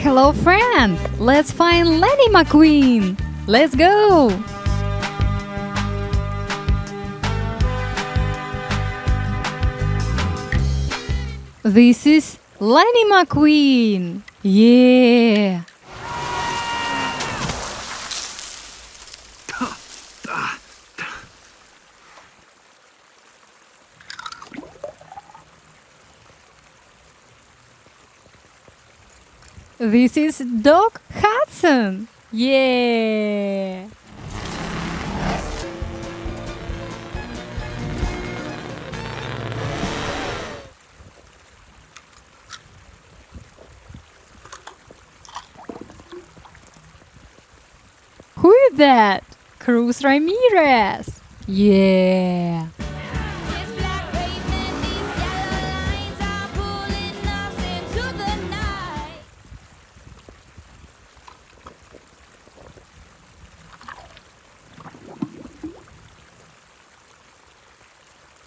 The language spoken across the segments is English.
Hello, friend! Let's find Lightning McQueen! Let's go! This is Lightning McQueen! Yeah! This is Doc Hudson! Yeah! Who is that? Cruz Ramirez! Yeah!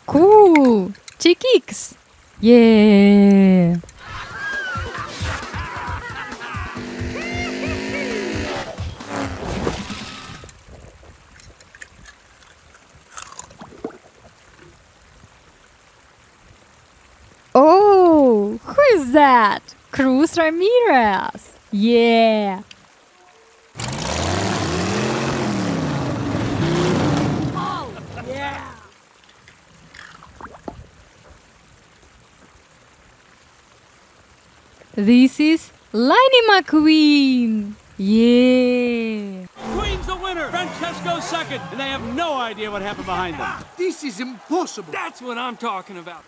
Cool! Chiquix! Yeah! Oh! Who is that? Cruz Ramirez! Yeah! This is Lightning McQueen! Yeah! Queen's the winner! Francesco's second, and they have no idea what happened behind them. This is impossible. That's what I'm talking about.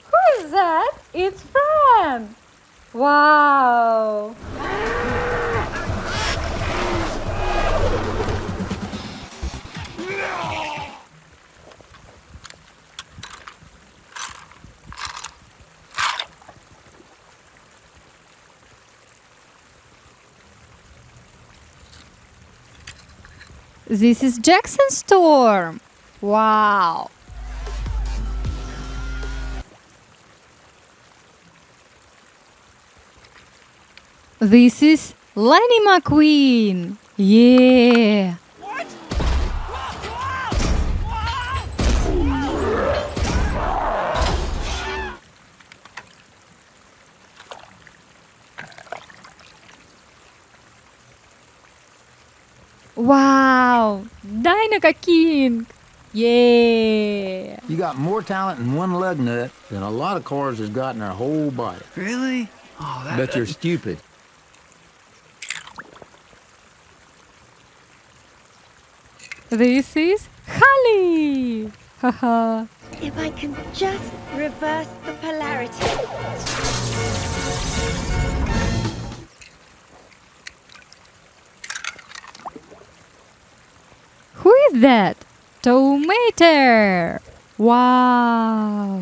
Who is that? It's Fran! Wow! This is Jackson Storm! Wow! This is Lightning McQueen! Yeah! What? Wow! Dinoca King! Yeah! You got more talent in one lug nut than a lot of cars has got in their whole body. Really? Oh, But you're stupid. This is Holly! Haha! If I can just reverse the polarity. Who is that? Tomater! Wow!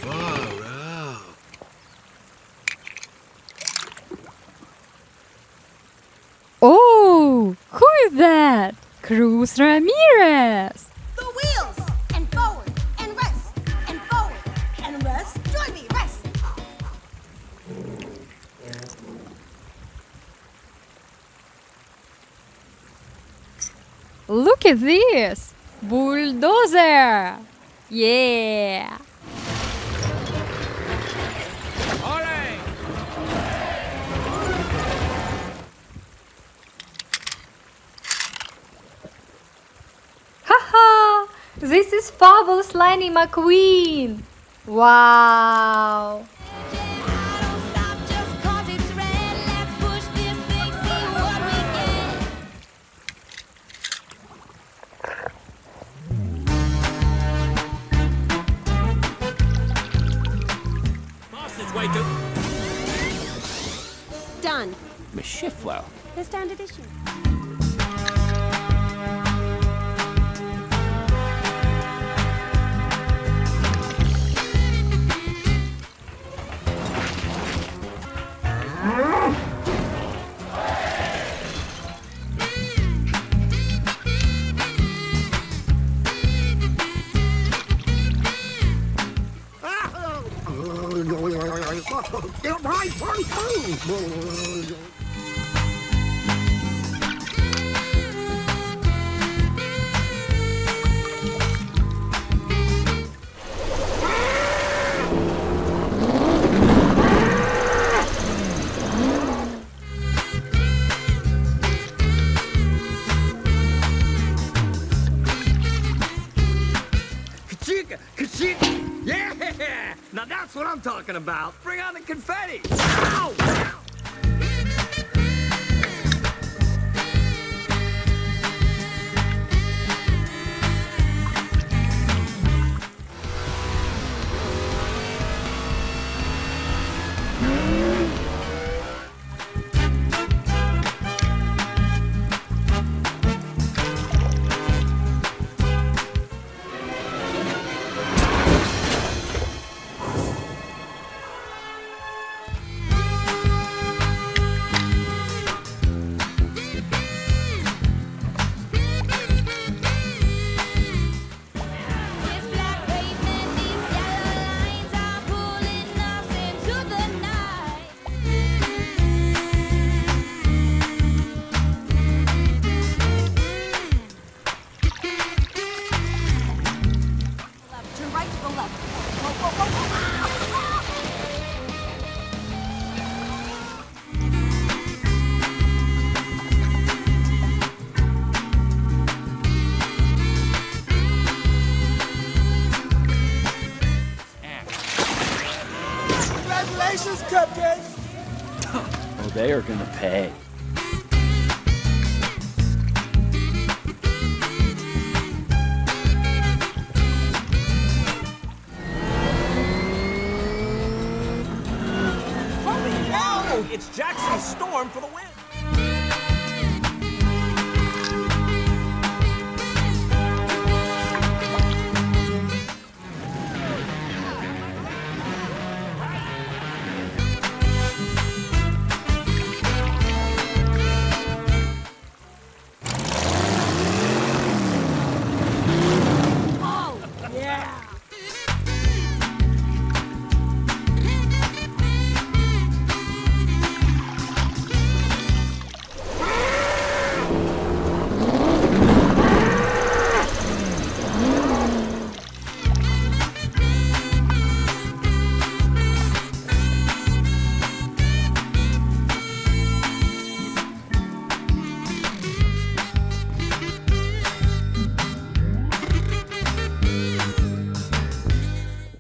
far out. Oh! Who is that? Cruz Ramirez! The wheels! And forward! And rest! And forward! And rest! Join me! Rest! Look at this! Bulldozer! Yeah! Haha! This is fabulous Lightning McQueen! Wow! Way to... Done. The shift well. The standard issue. Kachika! Kachika! Yeah! Now that's what I'm talking about. Bring on the confetti! Ow! This black pavement, these yellow lines are pulling us into the night. Turn right to the left. Whoa, whoa, whoa, whoa, whoa. Congratulations, Cupcake! Oh, they are gonna pay. Holy cow! It's Jackson's Storm for the win!